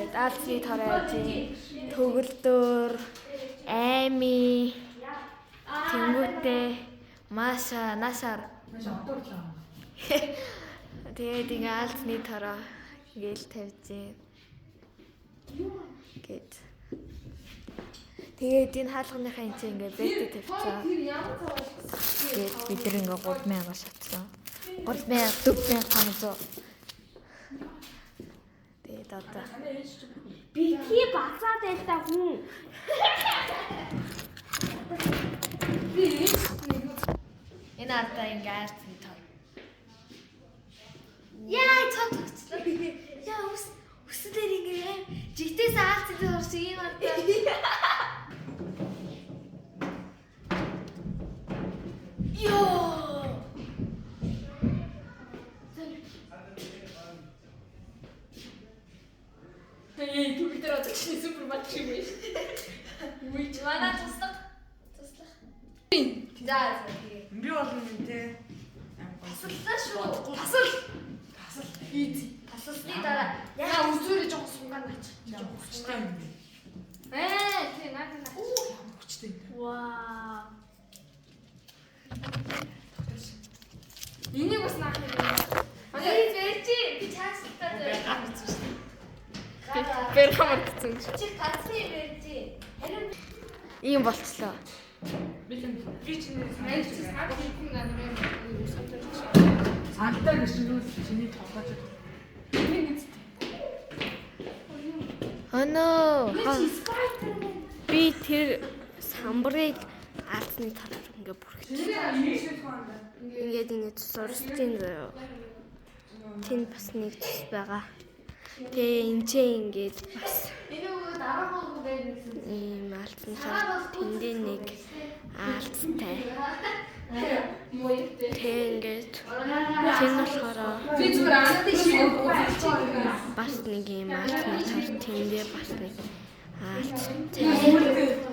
ингээд алцны тарайж төгөлдөр Ами тэнгүүтээ Маша Насар тэгээд ингээд алцны тараа ингээл тавьж гээд тэгээд энэ хаалганыхаа энэ чинь ингээд бэдэ тавьцаа. Тэгээд бид нэг ингээд 3000 шатсан. 3000 4500. Тэгээд одоо битгий бацаад байл та хүн. энэ ардаа ингээд алцны тар. Яа цогцлоо. Яа өсөлөр ингээд жигтэйс алцны тар шиг юм ардаа. Түгдэр одоо чинь супер матч юм биш. Үгүй манай туслах. За би болно те. таслаа шүү. Тасал. Easy. Таслсны дараа яа үзүүрээ жоох сунгаад нач. Жоох хүчтэй юм би. Тий наа. Оо ямар хүчтэй юм. Вау. Энийг бас наах юм. Ой зээчи би чаастаа зөө. Бэр хамар гэсэн. Чи тацны бэржи. Харин Ийм болцлоо. Би чинь Яаж ч сар хийх нэмэр цагдаа гişнүүс чиний тоглож Өнөө би тэр самбарыг алцны тараар ингээ бүрхэж. Ингээд сурчtiin заяа. Тэнд бас нэг цус байгаа. Тэгээ энэ ингээд бас энэ нөгөө дараахан гэдэг нэгсэн. ийм алцны тараар тэндээ нэг алцтай. Тэгээ ингээд тэн болохоор Би зүгээр анаад шиг бас нэг ийм алцны тараар тэндээ бас нэг алцтай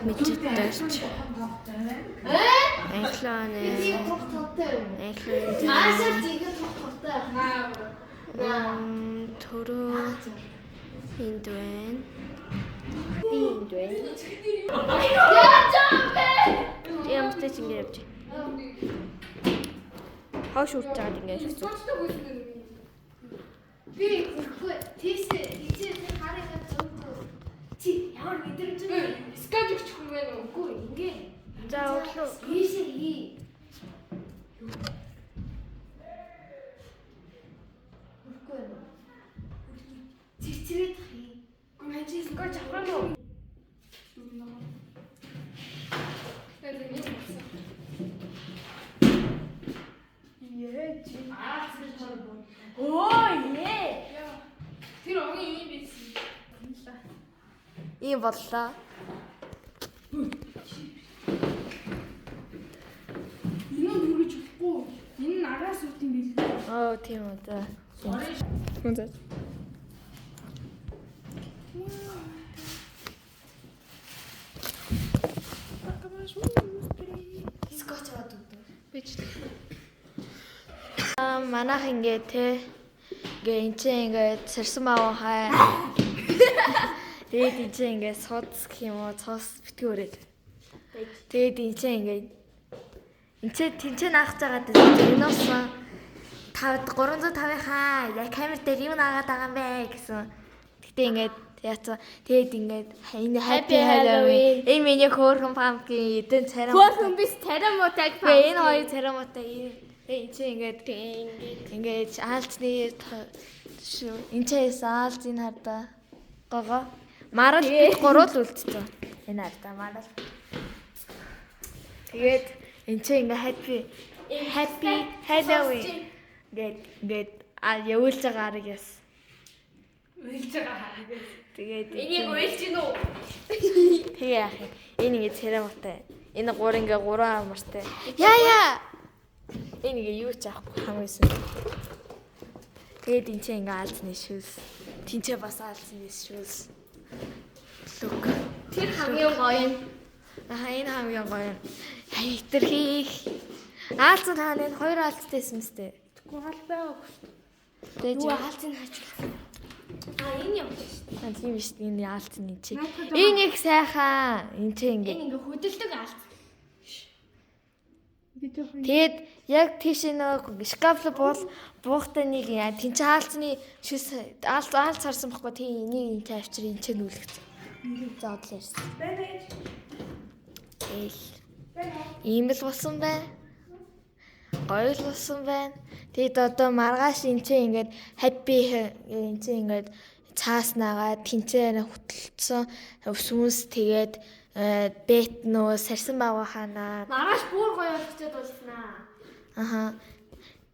мэдчихдэж. Англианы Аашаа зигээ тогттой. төрөө энд байна. Ямар ч ингэ явж. Хоош үрчээд ингэ хэлсэн. Би үгүй тийш тийч хараагаа зөвхөн чи ямар мэдрэмж вэ? Скаж өгч хүн байна уу? Үгүй ингээ. За өглөө. Ийшээ хий. Үгүй ээ. Цэцрээд хий. Гүнжи скаж авах уу? Тэр огийн юм байсан. Ийм боллоо. Энэ нь үргэж өгөхгүй. Энэ нь араас út юм билээ. Оо тийм үү за. Хүн за. Скотч аваад өгдөө. Бич. Манайх ингээ те ингээ энэ чинь ингээ сэрсэн маа хай. Тэгээд энэ чинь ингээ суудс гэх юм уу цоос битгүүрээд. Тэгээд энэ чинь ингээ энэ чинь тэнцэн наах цагаад энэ ус 305-ийнхаа яг камер дээр юу наагаад байгаа юм бэ гэсэн. Гэтэ ингээ яцаа тэгээд ингээд энэ happy halloween энэ миний хөөрхөн pumpkin эдэн царай Хөөрхөн биш царай муутай энэ хоёр царай муутай энэ чи ингээд аалцны шүү энэ чээс аалцын хардаа гого марал бид гурвал үлдсэн энэ хардаа марал тэгээд энэ чи ингээд happy halloween гээд явуулж байгаа арга яс Уйлж байгаа. тэгээд Энийг уйлж гин үү? тэгээ яах юм энэ ингээд царай муутай энэ гур ингээ 3 амартай яа энэ ингээ юу ч авахгүй хамгийн. Тэгээд энэ чинь ингээ аалзны шүүс. Тинчээ бас аалзны шүүс. Лүк. Тэр хамгийн гоё юм. Энэ хамгийн гоё юм. Хайтэрхий. Аалзны хааны хоёр аалзтайсэн мэт. Тэгвэл байгааг. Тэгээд Юу аалзны хаач. А энэ юм шүү дээ. сайхан тийм биш энэ яалтсан энэ чи. Энэ их сайхан энэ чи ингэ. Энэ ингээ хөдөлдөг алт. Тэгэд яг тийш нэг шкаф буухтай нэг тэнцээ хаалцны шис аалц харсан байхгүй тийм энийг энэ тавьчир энэ ч нүүлгцэн. Зоодлоо ирсэн. Ийм л болсон байна. Гоё л болсон байна. Тэгэд одоо маргааш энэ ч ингээд happy энэ ч ингээд цааснаагаа тэнцээ хөтөлцсөн сүнс тэгээд бет нөө сарсан бага ханаа. Маргааш бүр гоё болчиход болснаа. Аха.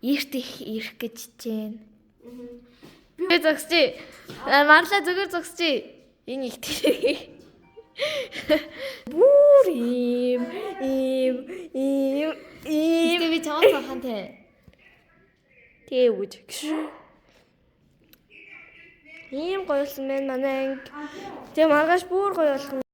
Ирт ирэх гэж чинь. Би зогсчих. Марлаа зүгээр зогсчих. Энэ их тэр. Бүр ийм. Тэ би чамд хантай. Тэ үгүй. Ийм гоёлсон байна манай анги. Тэ маргааш бүр гоё болох.